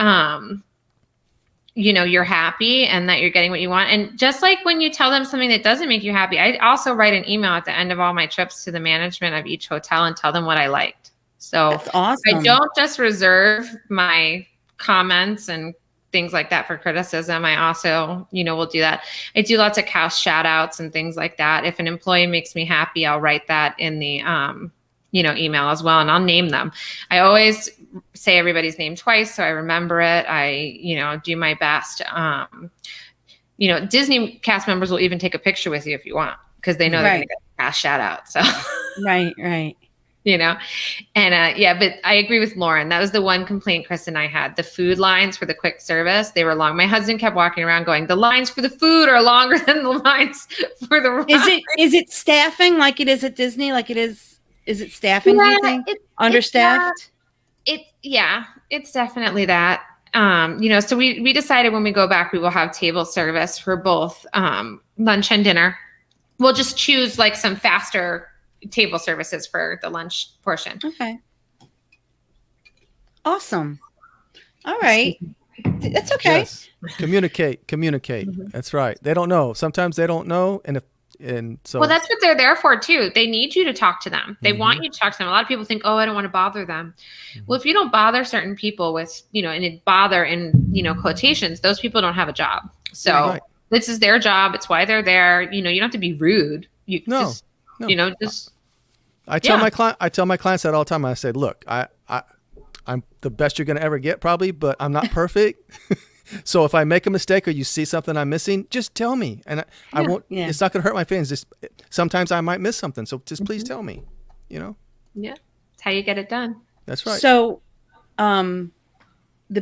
you're happy and that you're getting what you want. And just like when you tell them something that doesn't make you happy, I also write an email at the end of all my trips to the management of each hotel and tell them what I liked. So that's awesome. I don't just reserve my comments and things like that for criticism. I also, will do that. I do lots of cast shout outs and things like that. If an employee makes me happy, I'll write that in the, email as well. And I'll name them. I always say everybody's name twice, so I remember it. I, do my best. Disney cast members will even take a picture with you if you want, because they know they're going to get a cast shout out. So right. But I agree with Lauren. That was the one complaint Chris and I had. The food lines for the quick service, they were long. My husband kept walking around going, the lines for the food are longer than the lines for the ride. Is it staffing like it is at Disney? Like it is it staffing, do you think? Understaffed? It's definitely that. So we decided when we go back, we will have table service for both lunch and dinner. We'll just choose like some faster table services for the lunch portion. Okay. Awesome. All right. That's okay. Yes. Communicate. Mm-hmm. That's right. They don't know. Sometimes they don't know. So well, that's what they're there for too. They need you to talk to them. They want you to talk to them. A lot of people think, I don't want to bother them. Mm-hmm. Well, if you don't bother certain people with, and bother in, quotations, those people don't have a job. So this is their job. It's why they're there. You don't have to be rude. No. I tell my clients that all the time. I said, look, I'm the best you're going to ever get probably, but I'm not perfect. So if I make a mistake or you see something I'm missing, just tell me. And I won't, it's not going to hurt my feelings. Just sometimes I might miss something. So just please tell me, Yeah. That's how you get it done. That's right. So, the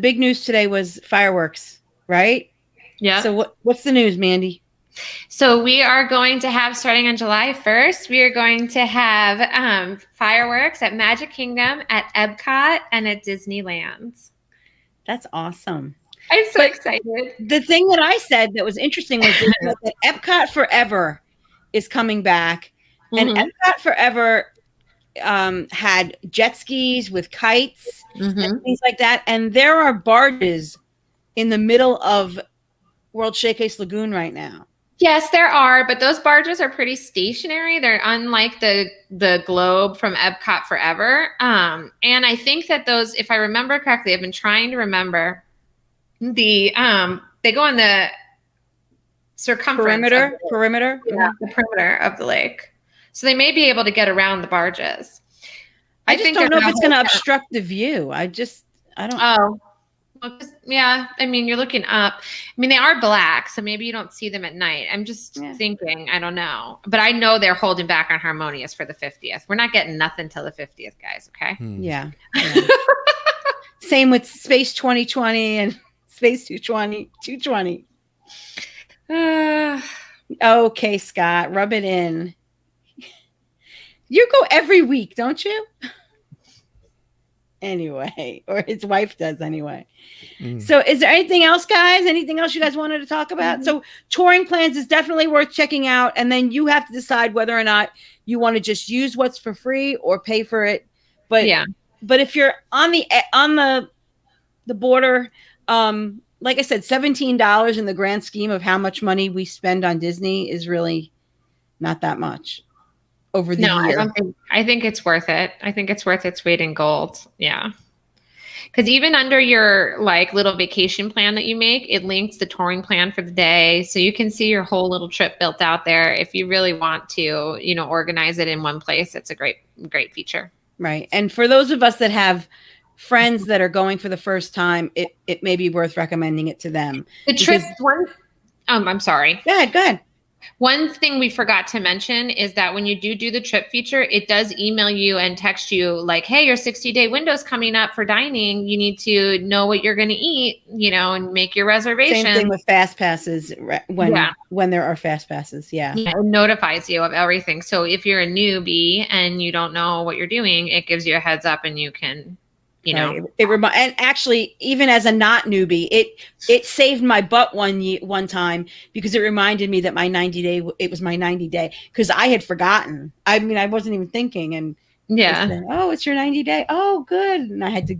big news today was fireworks, right? Yeah. So what's the news, Mandy? So we are going to have, starting on July 1st, we are going to have fireworks at Magic Kingdom, at Epcot, and at Disneyland. That's awesome. I'm so excited. The thing that I said that was interesting was that Epcot Forever is coming back. And Epcot Forever had jet skis with kites and things like that. And there are barges in the middle of World Showcase Lagoon right now. Yes, there are, but those barges are pretty stationary. They're unlike the Globe from Epcot Forever. And I think that those, if I remember correctly, I've been trying to remember, they go on the circumference perimeter. Yeah, the perimeter of the lake. So they may be able to get around the barges. I just don't know if it's going to obstruct the view. I don't. Oh, well, yeah. I mean, you're looking up. I mean, they are black, so maybe you don't see them at night. I'm just thinking. I don't know, but I know they're holding back on Harmonious for the 50th. We're not getting nothing till the 50th, guys. Okay. Yeah. Same with Space 2020 and Space 220. Okay, Scott, rub it in. You go every week, don't you? Anyway, or his wife does anyway. So is there anything else, guys? Anything else you guys wanted to talk about? So touring plans is definitely worth checking out. And then you have to decide whether or not you want to just use what's for free or pay for it. But but if you're on the border, like I said, $17 in the grand scheme of how much money we spend on Disney is really not that much over the year. I think it's worth it. I think it's worth its weight in gold. Yeah. Because even under your like little vacation plan that you make, it links the touring plan for the day. So you can see your whole little trip built out there. If you really want to, organize it in one place, it's a great feature. Right. And for those of us that have friends that are going for the first time, it may be worth recommending it to them. The trip one. I'm sorry. Go ahead. One thing we forgot to mention is that when you do the trip feature, it does email you and text you like, hey, your 60-day window is coming up for dining. You need to know what you're going to eat, and make your reservation. Same thing with fast passes when there are fast passes. Yeah. It notifies you of everything. So if you're a newbie and you don't know what you're doing, it gives you a heads up and you can Right. And actually, even as a not newbie, it saved my butt one time because it reminded me that it was my 90 day because I had forgotten. I mean, I wasn't even thinking, and said, oh, it's your 90 day. Oh, good. And I had to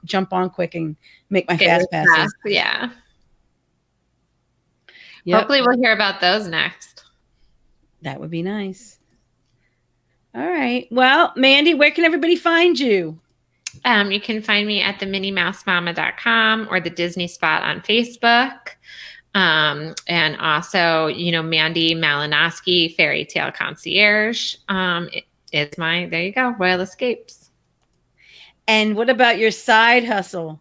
jump on quick and make my fast passes. Yeah. Yep. Hopefully, we'll hear about those next. That would be nice. All right. Well, Mandy, where can everybody find you? You can find me at theminniemouse.com or the Disney Spot on Facebook. And also, Mandy Malinowski, Fairy Tale Concierge. It's there you go, Royal Escapes. And what about your side hustle?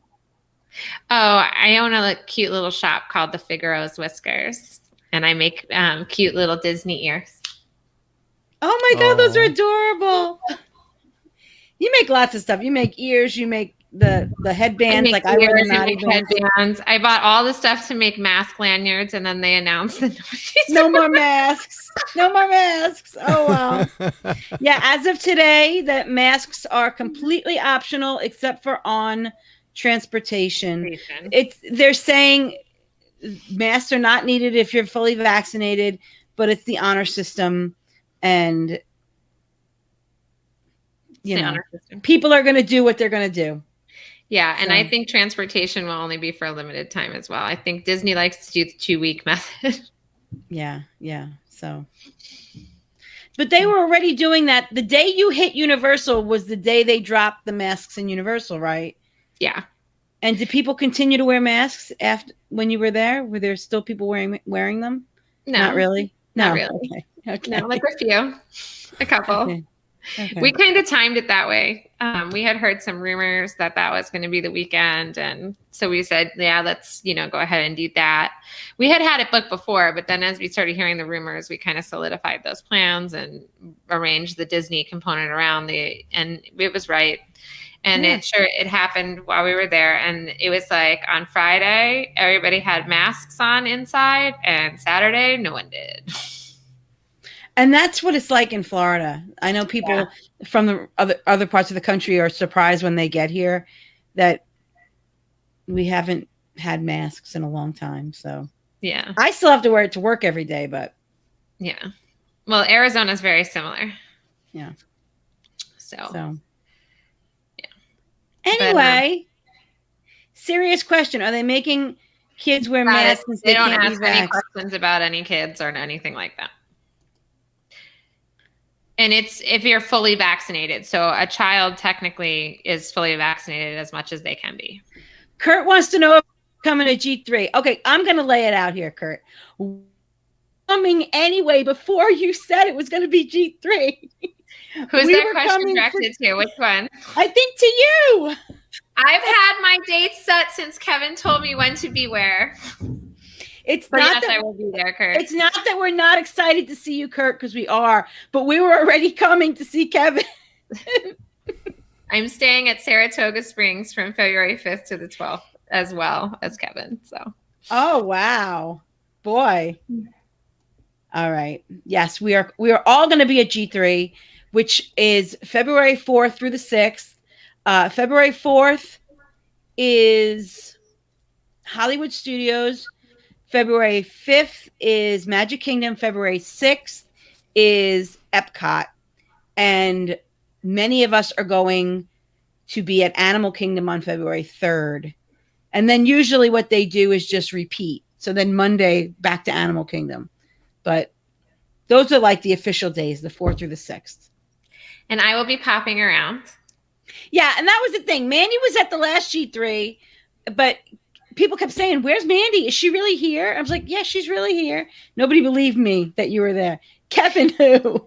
Oh, I own a cute little shop called the Figaro's Whiskers. And I make cute little Disney ears. Oh my God, those are adorable. You make lots of stuff. You make ears. You make the headbands. Like I wear the naughty headbands. I bought all the stuff to make mask lanyards, and then they announced that no more masks. No more masks. Oh wow. Yeah. As of today, the masks are completely optional except for on transportation. They're saying masks are not needed if you're fully vaccinated, but it's the honor system and. People are going to do what they're going to do. Yeah. And I think transportation will only be for a limited time as well. I think Disney likes to do the 2-week method. Yeah. So, but they were already doing that. The day you hit Universal was the day they dropped the masks in Universal, right? Yeah. And did people continue to wear masks after when you were there? Were there still people wearing them? No. Not really? Not really. Okay. No, like a few. A couple. Okay. We kind of timed it that way. We had heard some rumors that was going to be the weekend. And so we said, yeah, let's, go ahead and do that. We had it booked before, but then as we started hearing the rumors, we kind of solidified those plans and arranged the Disney component around and it was right. And it happened while we were there. And it was like on Friday, everybody had masks on inside, and Saturday, no one did. And that's what it's like in Florida. I know people from the other parts of the country are surprised when they get here that we haven't had masks in a long time. So yeah, I still have to wear it to work every day, but yeah. Well, Arizona is very similar. Yeah. So. Anyway, serious question. Are they making kids wear masks since they don't can't ask any questions about any kids or anything like that? And it's if you're fully vaccinated. So a child technically is fully vaccinated as much as they can be. Kurt wants to know if coming to G3. Okay, I'm going to lay it out here, Kurt. Coming anyway before you said it was going to be G3. Who's that question directed to? Which one? I think to you. I've had my dates set since Kevin told me when to be where. It's not that I will be there, Kurt. It's not that we're not excited to see you, Kurt, because we are, but we were already coming to see Kevin. I'm staying at Saratoga Springs from February 5th to the 12th as well as Kevin. So. Oh, wow. Boy. All right. Yes, we are all going to be at G3, which is February 4th through the 6th. February 4th is Hollywood Studios. February 5th is Magic Kingdom. February 6th is Epcot. And many of us are going to be at Animal Kingdom on February 3rd. And then usually what they do is just repeat. So then Monday back to Animal Kingdom. But those are like the official days, the 4th through the 6th. And I will be popping around. Yeah, and that was the thing. Mandy was at the last G3, but people kept saying, "Where's Mandy? Is she really here?" I was like, "Yeah, she's really here." Nobody believed me that you were there. Kevin, who?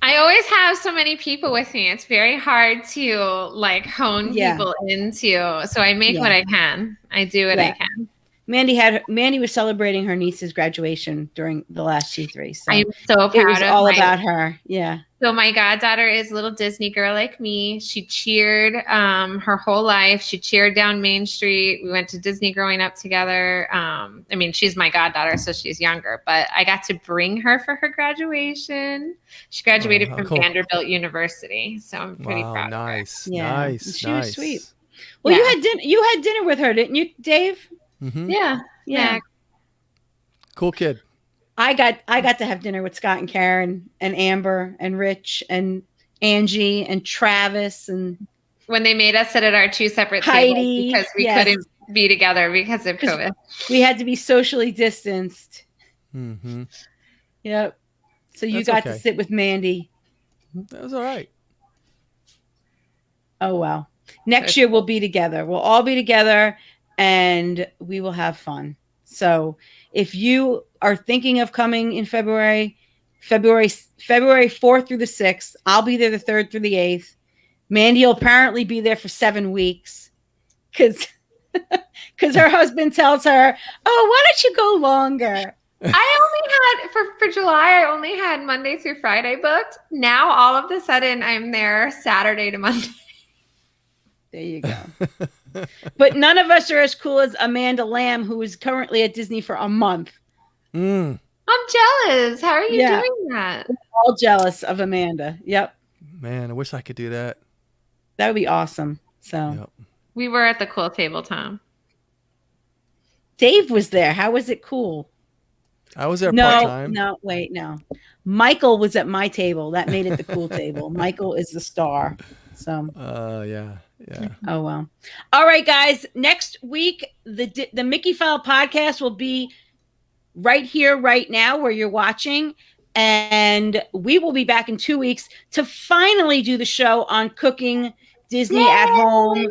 I always have so many people with me. It's very hard to like hone people into. So I make what I can. I do what I can. Mandy was celebrating her niece's graduation during the last G3. So I'm so proud it was all about her. Yeah. So my goddaughter is a little Disney girl like me. She cheered her whole life. She cheered down Main Street. We went to Disney growing up together. I mean, she's my goddaughter, so she's younger, but I got to bring her for her graduation. She graduated from Vanderbilt University, so I'm pretty proud of her. Nice. She was sweet. Well, you had dinner with her, didn't you, Dave? Mm-hmm. Yeah. Cool kid. I got to have dinner with Scott and Karen and Amber and Rich and Angie and Travis, and when they made us sit at our two separate tables because we couldn't be together because of COVID. We had to be socially distanced. Mm-hmm. Yep. So you got to sit with Mandy. That was all right. Oh, well. Next year we'll be together. We'll all be together and we will have fun. So if you are thinking of coming in February 4th through the 6th, I'll be there the 3rd through the 8th. Mandy will apparently be there for 7 weeks because her husband tells her, "Oh, why don't you go longer?" I only had for July, I only had Monday through Friday booked. Now all of a sudden I'm there Saturday to Monday. There you go. But none of us are as cool as Amanda Lamb, who is currently at Disney for a month. I'm jealous. How are you doing that? We're all jealous of Amanda. Yep. Man, I wish I could do that. That would be awesome. So we were at the cool table, Tom. Dave was there. How was it cool? I was there part-time. No. Michael was at my table. That made it the cool table. Michael is the star. So. Yeah. Oh, well. All right, guys. Next week, the Mickey File podcast will be right here, right now, where you're watching. And we will be back in 2 weeks to finally do the show on cooking Disney at home.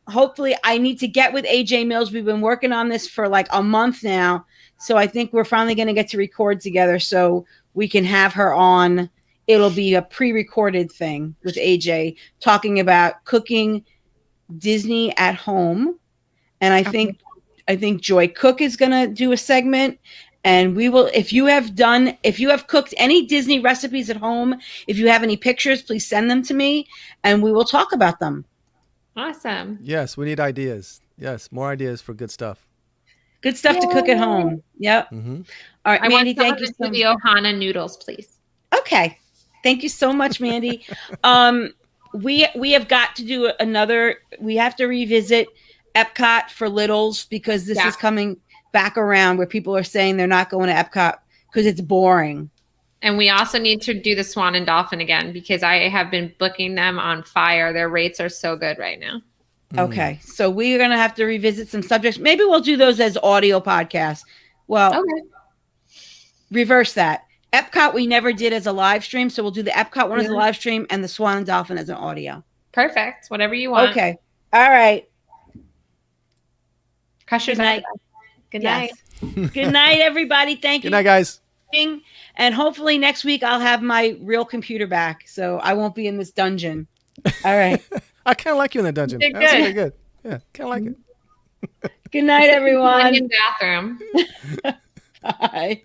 Hopefully, I need to get with AJ Mills. We've been working on this for like a month now. So I think we're finally going to get to record together so we can have her on. It'll be a pre-recorded thing with AJ talking about cooking Disney at home. And I think Joy Cook is going to do a segment. And we will, if you have cooked any Disney recipes at home, if you have any pictures, please send them to me and we will talk about them. Awesome. Yes, we need ideas. Yes, more ideas for good stuff. Good stuff to cook at home. Yep. Mm-hmm. All right, I Mandy, want thank you to so do the much. Ohana noodles, please. Okay. Thank you so much, Mandy. We have got to do we have to revisit Epcot for littles because this is coming back around where people are saying they're not going to Epcot because it's boring. And we also need to do the Swan and Dolphin again because I have been booking them on fire. Their rates are so good right now. Okay. So we're going to have to revisit some subjects. Maybe we'll do those as audio podcasts. Well, reverse that. Epcot we never did as a live stream. So we'll do the Epcot one as a live stream and the Swan and Dolphin as an audio. Perfect. Whatever you want. Okay. All right. Good night. Good night. Yes. Good night, everybody. Thank you. Good night, guys. And hopefully next week I'll have my real computer back. So I won't be in this dungeon. All right. I kind of like you in the dungeon. Did That's good. really good. Yeah, kind of like it. Good night, everyone. In the bathroom. Bye.